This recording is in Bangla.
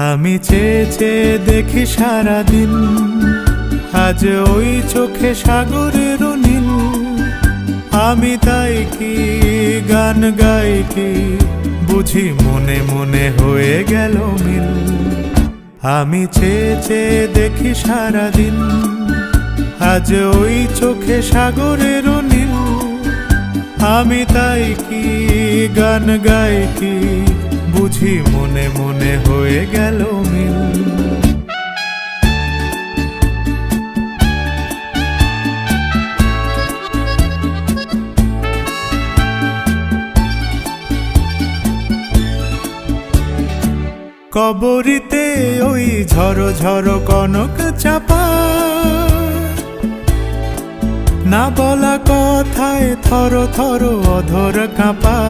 আমি চেয়ে চেয়ে দেখি সারাদিন, আজ ওই চোখে সাগরের নীল। আমি তাই কি গান গাই কি, বুঝি মনে মনে হয়ে গেল মিল। আমি চেয়ে চেয়ে দেখি সারাদিন, আজ ওই চোখে সাগরের নীল। আমি তাই কি গান গাই কি, বুঝি মনে মনে হয়ে গেল মিল। কবরীতে ওই ঝড়ো ঝড়ো কনক চাপা, না বলা কথায় থর থর অধর কাঁপা।